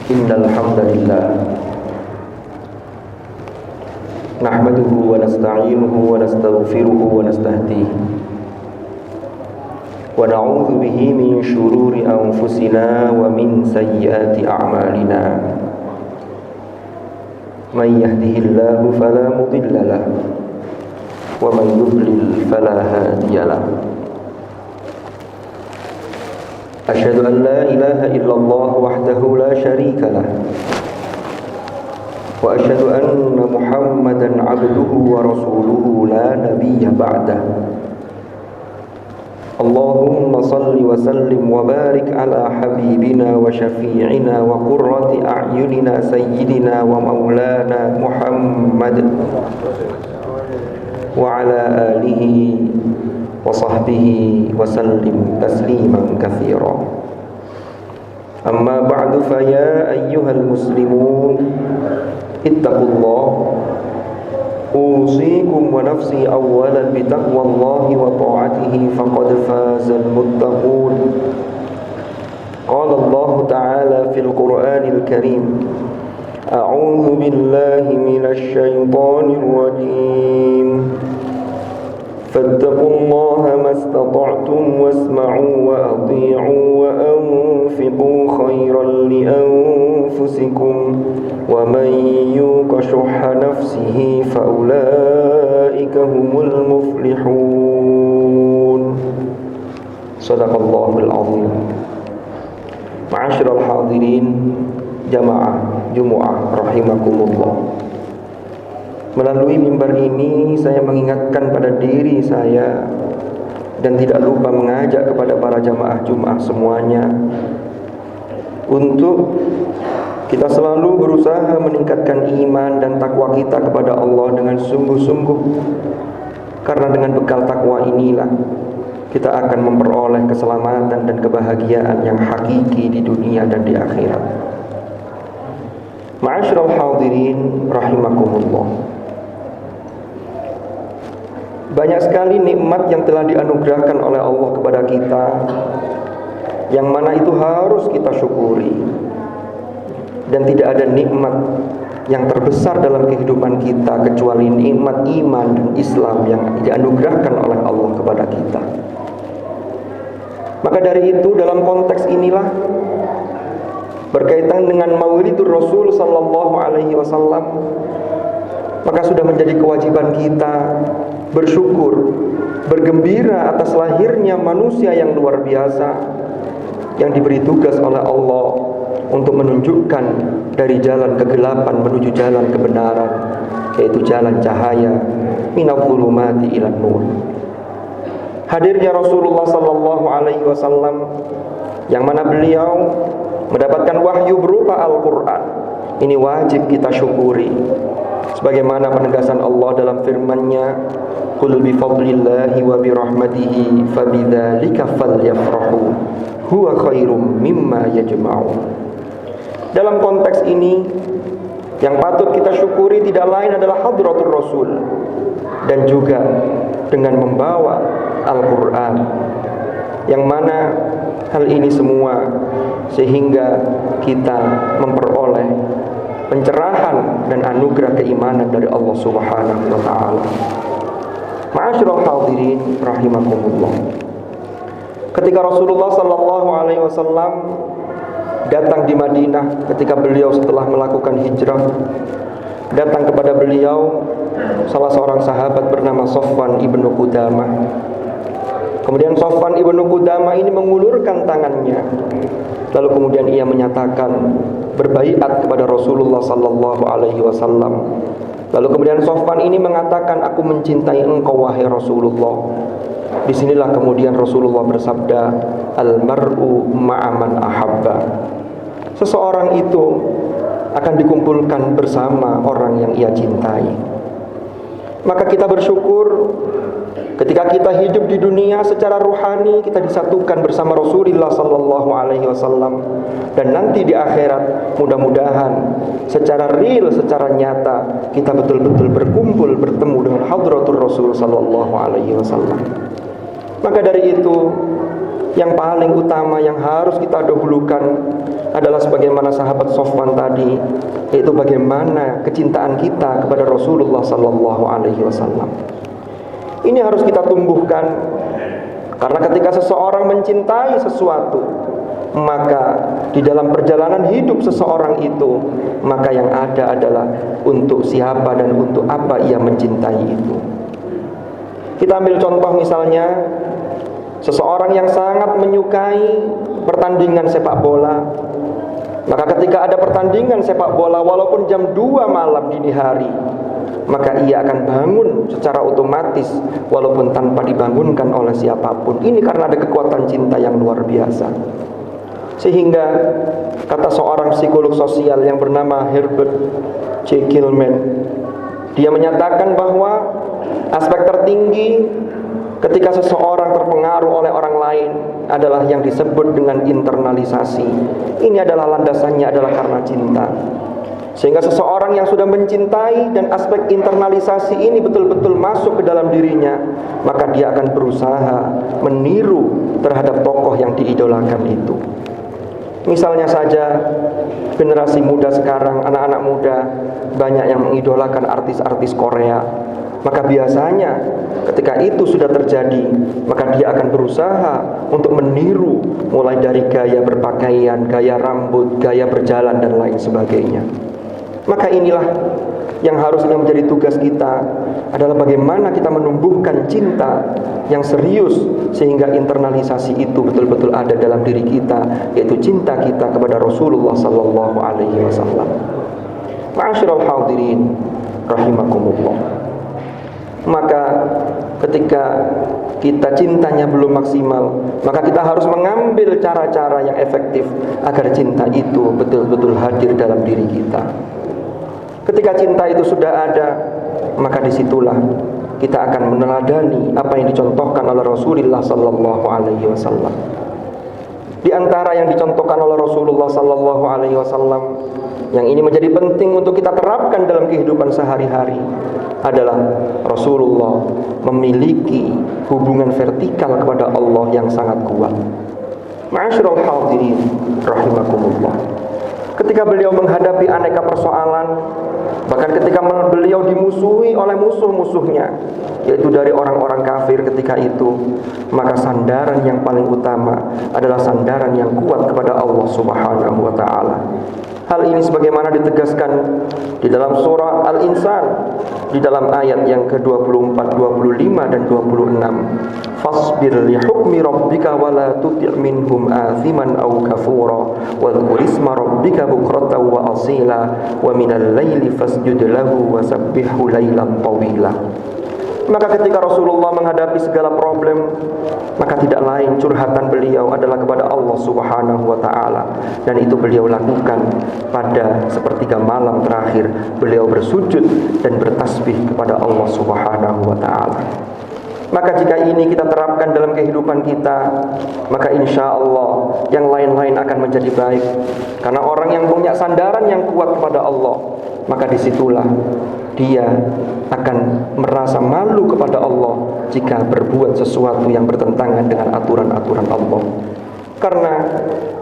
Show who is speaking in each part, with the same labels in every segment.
Speaker 1: Innal hamdalillah nahmaduhu wa nasta'inuhu wa nastaghfiruhu wa nastahdihi wa na'udzu bihi min shururi anfusina wa min sayyiati a'malina. Man yahdihillahu fala mudilla lahu wa man yudlil fala hadiya lahu. Asyhadu an la ilaha illallah wahdahu la syarika lah wa asyhadu anna Muhammadan abduhu wa rasuluhu la nabiyya ba'dah. Allahumma salli wa sallim wa barik ala habibina wa syafi'ina wa qurrati a'yunina sayyidina wa maulana Muhammad wa ala alihi wa sahbihi wa sallim tasliman katsira. Amma ba'du, fa ya ayyuhal muslimun ittaqullah. Usikum wa nafsi awwalan bi taqwallahi wa ta'atihi faqad fazal muttaqun. Qala Allah ta'ala fil Qur'anil Karim, a'udzu billahi minasy syaithanir rajim. فاتقوا الله ما استطعتم واسمعوا وأطيعوا وأنفقوا خيرا لأنفسكم ومن يوق شح نفسه فأولئك هم المفلحون. صدق الله العظيم. Ma'asyiral hadirin jamaah Jumu'ah rahimakumullah. Melalui mimbar ini saya mengingatkan pada diri saya dan tidak lupa mengajak kepada para jamaah Jumat semuanya untuk kita selalu berusaha meningkatkan iman dan takwa kita kepada Allah dengan sungguh-sungguh. Karena dengan bekal takwa inilah kita akan memperoleh keselamatan dan kebahagiaan yang hakiki di dunia dan di akhirat. Ma'asyiral hadirin rahimakumullah. Banyak sekali nikmat yang telah dianugerahkan oleh Allah kepada kita, yang mana itu harus kita syukuri. Dan tidak ada nikmat yang terbesar dalam kehidupan kita kecuali nikmat iman dan Islam yang dianugerahkan oleh Allah kepada kita. Maka dari itu dalam konteks inilah, berkaitan dengan Maulidur Rasul sallallahu alaihi wasallam, maka sudah menjadi kewajiban kita bersyukur, bergembira atas lahirnya manusia yang luar biasa yang diberi tugas oleh Allah untuk menunjukkan dari jalan kegelapan menuju jalan kebenaran, yaitu jalan cahaya minadh dhulumati ilan nur. Hadirnya Rasulullah sallallahu alaihi wasallam yang mana beliau mendapatkan wahyu berupa Al-Qur'an, ini wajib kita syukuri. Sebagaimana penegasan Allah dalam firman-Nya, qul bi fadlillahi wa bi rahmatihi fabidzalika falyafrahu huwa khairum mimma yajma'un. Dalam konteks ini yang patut kita syukuri tidak lain adalah hadratur Rasul, dan juga dengan membawa Al-Qur'an, yang mana hal ini semua sehingga kita memperoleh pencerahan dan anugerah keimanan dari Allah Subhanahu wa taala. Ma'asyiral hadirin rahimakumullah. Ketika Rasulullah sallallahu alaihi wasallam datang di Madinah, ketika beliau setelah melakukan hijrah, datang kepada beliau salah seorang sahabat bernama Safwan ibnu Qudamah. Kemudian Safwan ibnu Qudamah ini mengulurkan tangannya, lalu kemudian ia menyatakan berbaiat kepada Rasulullah sallallahu alaihi wasallam. Lalu kemudian Safwan ini mengatakan, aku mencintai engkau wahai Rasulullah. Disinilah kemudian Rasulullah bersabda, al-mar'u ma'aman ahabba. Seseorang itu akan dikumpulkan bersama orang yang ia cintai. Maka kita bersyukur ketika kita hidup di dunia secara rohani, kita disatukan bersama Rasulullah sallallahu alaihi wasallam, dan nanti di akhirat mudah-mudahan secara real, secara nyata kita betul-betul berkumpul bertemu dengan hadratur Rasul sallallahu alaihi wasallam. Maka dari itu yang paling utama yang harus kita dahulukan adalah sebagaimana sahabat Sofwan tadi, yaitu bagaimana kecintaan kita kepada Rasulullah sallallahu alaihi wasallam. Ini harus kita tumbuhkan, karena ketika seseorang mencintai sesuatu, maka di dalam perjalanan hidup seseorang itu, maka yang ada adalah untuk siapa dan untuk apa ia mencintai itu. Kita ambil contoh misalnya seseorang yang sangat menyukai pertandingan sepak bola, maka ketika ada pertandingan sepak bola walaupun jam 2 malam dini hari, maka ia akan bangun secara otomatis walaupun tanpa dibangunkan oleh siapapun. Ini karena ada kekuatan cinta yang luar biasa. Sehingga kata seorang psikolog sosial yang bernama Herbert J. Gilman, dia menyatakan bahwa aspek tertinggi ketika seseorang terpengaruh oleh orang lain adalah yang disebut dengan internalisasi. Ini adalah landasannya adalah karena cinta. Sehingga seseorang yang sudah mencintai dan aspek internalisasi ini betul-betul masuk ke dalam dirinya, maka dia akan berusaha meniru terhadap tokoh yang diidolakan itu. Misalnya saja generasi muda sekarang, anak-anak muda banyak yang mengidolakan artis-artis Korea. Maka biasanya ketika itu sudah terjadi, maka dia akan berusaha untuk meniru mulai dari gaya berpakaian, gaya rambut, gaya berjalan dan lain sebagainya. Maka inilah yang harusnya menjadi tugas kita, adalah bagaimana kita menumbuhkan cinta yang serius sehingga internalisasi itu betul-betul ada dalam diri kita, yaitu cinta kita kepada Rasulullah sallallahu alaihi wasallam. Ma'asyiral hadirin rahimakumullah. Maka ketika kita cintanya belum maksimal, maka kita harus mengambil cara-cara yang efektif agar cinta itu betul-betul hadir dalam diri kita. Ketika cinta itu sudah ada, maka disitulah kita akan meneladani apa yang dicontohkan oleh Rasulullah sallallahu alaihi wasallam. Di antara yang dicontohkan oleh Rasulullah sallallahu alaihi wasallam yang ini menjadi penting untuk kita terapkan dalam kehidupan sehari-hari adalah Rasulullah memiliki hubungan vertikal kepada Allah yang sangat kuat. Ma'asyiral hadirin rahimakumullah. Ketika beliau menghadapi aneka persoalan, bahkan ketika beliau dimusuhi oleh musuh-musuhnya, yaitu dari orang-orang kafir ketika itu, maka sandaran yang paling utama adalah sandaran yang kuat kepada Allah Subhanahu wa ta'ala. Hal ini sebagaimana ditegaskan di dalam surah Al-Insan di dalam ayat yang ke-24, 25 dan 26. Fasbir li hukmi rabbika wa la tuti' minhum athiman aw kafura wadhkur isma rabbika bukratan wa asila wa minal laili fasjud lahu wa sabbihhu lailan tawila. Maka ketika Rasulullah menghadapi segala problem, maka tidak lain curhatan beliau adalah kepada Allah Subhanahu wa ta'ala. Dan itu beliau lakukan pada sepertiga malam terakhir. Beliau bersujud dan bertasbih kepada Allah Subhanahu wa ta'ala. Maka jika ini kita terapkan dalam kehidupan kita, maka insya Allah yang lain-lain akan menjadi baik. Karena orang yang punya sandaran yang kuat kepada Allah, maka disitulah dia akan merasa malu kepada Allah jika berbuat sesuatu yang bertentangan dengan aturan-aturan Allah. Karena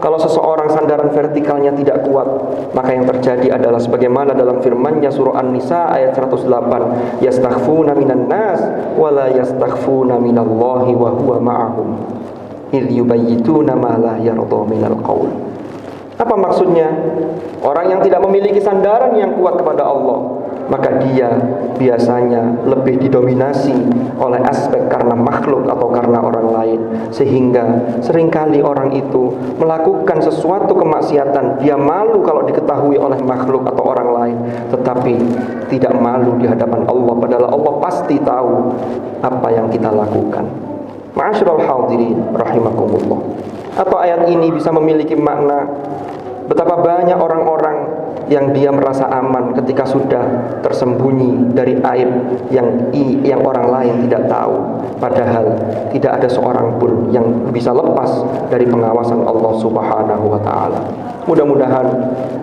Speaker 1: kalau seseorang sandaran vertikalnya tidak kuat, maka yang terjadi adalah sebagaimana dalam firman-Nya surah An-Nisa ayat 108, yastakhfuna minan nas wa la yastakhfuna minallahi wa huwa ma'ahum idh yubayyituna ma la yarda minal qaul. Apa maksudnya? Orang yang tidak memiliki sandaran yang kuat kepada Allah, maka dia biasanya lebih didominasi oleh aspek karena makhluk atau karena orang lain, sehingga seringkali orang itu melakukan sesuatu kemaksiatan. Dia malu kalau diketahui oleh makhluk atau orang lain, tetapi tidak malu di hadapan Allah, padahal Allah pasti tahu apa yang kita lakukan. Ma'asyiral hadirin rahimakumullah. Atau ayat ini bisa memiliki makna betapa banyak orang-orang yang dia merasa aman ketika sudah tersembunyi dari aib yang orang lain tidak tahu. Padahal tidak ada seorang pun yang bisa lepas dari pengawasan Allah Subhanahu wa taala. Mudah-mudahan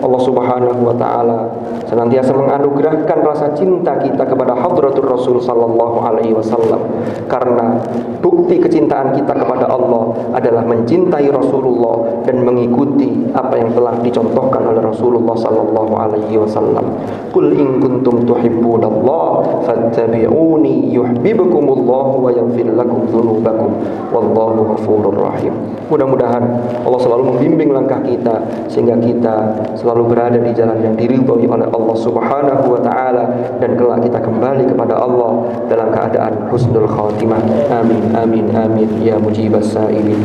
Speaker 1: Allah Subhanahu wa taala senantiasa menganugerahkan rasa cinta kita kepada hadratur Rasul sallallahu alaihi wasallam, karena bukti kecintaan kita kepada Allah adalah mencintai Rasulullah dan mengikuti apa yang telah dicontohkan oleh Rasulullah sallallahu alaihi wasallam. Qul in kuntum tuhibbunallah fattabi'uni yuhibbukumullah wa yaghfir lakum dzunubakum wallahu ghafurur rahim. Mudah-mudahan Allah selalu membimbing langkah kita sehingga kita selalu berada di jalan yang diridhoi oleh Allah Subhanahu wa taala, dan kelak kita kembali kepada Allah dalam keadaan husnul khatimah. Amin amin amin ya mujibas sa'ilin.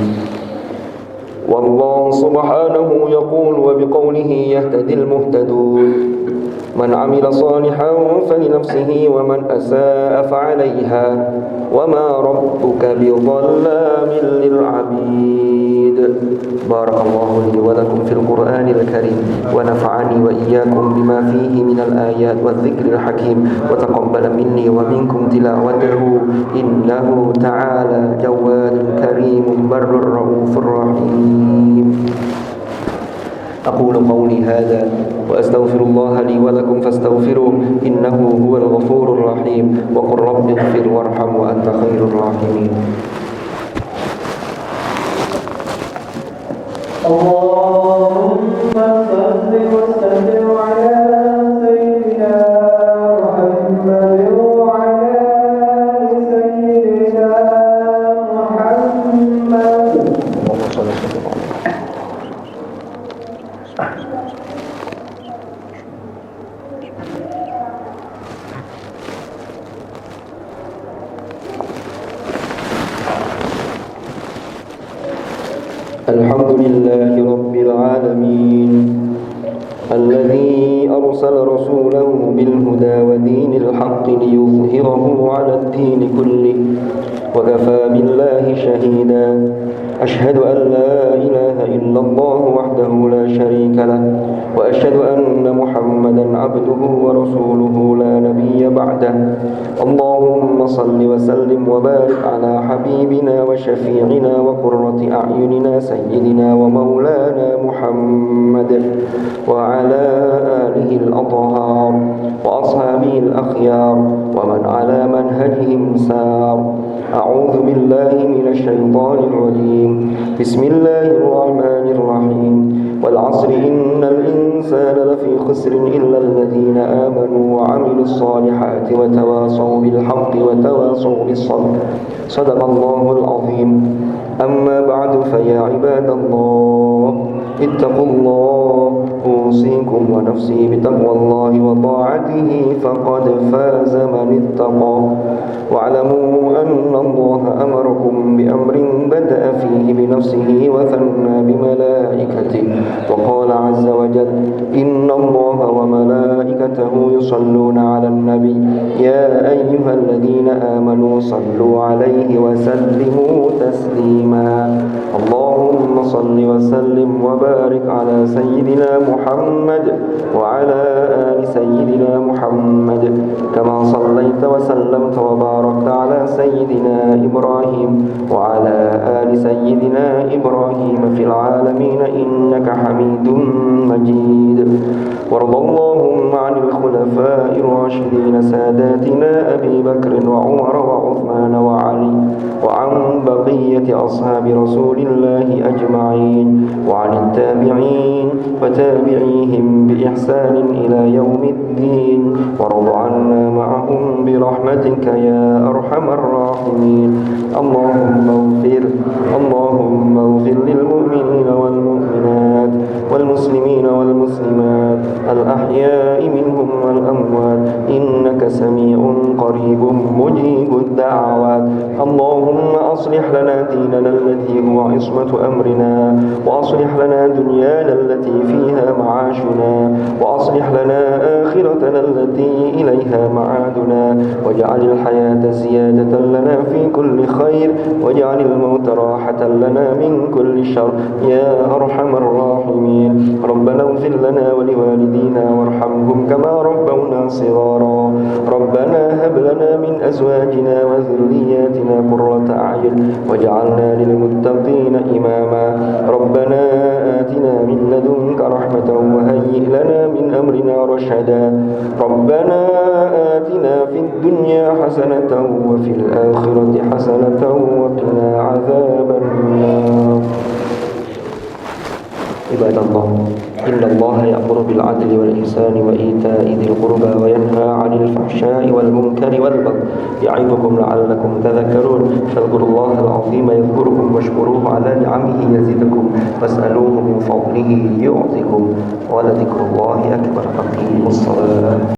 Speaker 1: Wallahu subhanahu yaqul wa biqawlihi yahtadil muhtadun. Man 'amila salihan falinafsihi wa man asaa fa'alayha wa ma rabbuka bidhallamin lil 'abid. Barakallahu li wa lakum fil Qur'anil karim wa nafa'ani wa iyyakum bima fihi minal ayat wadh-dhikril hakim wa taqabbala minni wa minkum tilawatahu innahu ta'ala jawadun karimun barrur raufur rahim. أقول قولي هذا وأستغفر الله لي ولكم فاستغفروه إنه هو الغفور الرحيم وقل رب اغفر وارحم وأنت خير الراحمين.
Speaker 2: اللهم صل وسلم على سيدنا محمد وعلى سيدنا محمد.
Speaker 1: اللهم صل وسلم على الحمد لله رب العالمين الذي أرسل رسوله بالهدى ودين الحق ليظهره على الدين كله وكفى بالله شهيدا. أشهد أن لا إله إلا الله وحده لا شريك له وأشهد أن محمدا عبده ورسوله لا نبي بعده. اللهم صل وسلم وبارك على حبيبنا وشفيعنا وقرة أعيننا سيدنا ومولانا محمد وعلى آله الأطهار وأصحابه الأخيار ومن على منهجهم سار. أعوذ بالله من الشيطان الرجيم. بسم الله الرحمن الرحيم. والعصر إن الإنسان لفي خسر إلا الذين آمنوا وعملوا الصالحات وتواصوا بالحق وتواصوا بالصبر. صدق الله العظيم. أما بعد فيا عباد الله اتقوا الله أوصيكم ونفسي بتقوى الله وطاعته فقد فاز من اتقى. واعلموا أن الله أمركم بأمر بدأ فيه بنفسه وثنى بملائكته وقال عز وجل إن الله وملائكته يصلون على النبي يا أيها الذين آمنوا صلوا عليه وسلموا تسليما. اللهم صل وسلم وبارك على سيدنا محمد وعلى آل سيدنا محمد كما صليت وسلمت وباركت على سيدنا إبراهيم وعلى آل سيدنا إبراهيم في العالمين إنك حميد مجيد. وارض اللهم عن الخلفاء الراشدين ساداتنا أبي بكر وعمر وعثمان وعلي وعن بقية أصحاب رسول الله أجمعين وعن التابعين وتابعيهم بإحسان إلى يوم الدين. وارض عنا معهم برحمتك يا أرحم الراحمين. اللهم اغفر للمؤمنين والمؤمنات والمسلمين والمسلمات الأحياء منهم والأموات إنك سميع قريب مجيب الدعوات اللهم أصلح لنا ديننا الذي هو عصمة أمرنا وأصلح لنا دنيانا التي فيها معاشنا وأصلح لنا آخرتنا التي إليها معادنا واجعل الحياة زيادة لنا في كل خير واجعل الموت راحة لنا من كل شر يا أرحم الراحمين ربنا اغفر لنا ولوالدينا وارحمهم كما ربونا صغارا ربنا هب لنا من أزواجنا وذرياتنا قرة أعين واجعلنا للمتقين إماما ربنا آتنا من لدنك رحمة وهيئ لنا من أمرنا رشدا ربنا آتنا في الدنيا حسنة وفي الآخرة حسنة وقنا عذاب النار عباد الله إن الله يأمر بالعدل والإحسان وإيتاء ذي القربى وينهى عن الفحشاء والمنكر والبغي يعظكم لعلكم تذكرون فاذكروا الله العظيم يذكركم واشكروه على نعمه يزدكم واسألوه من فضله يعطكم ولذكر الله أكبر أقيموا الصلاة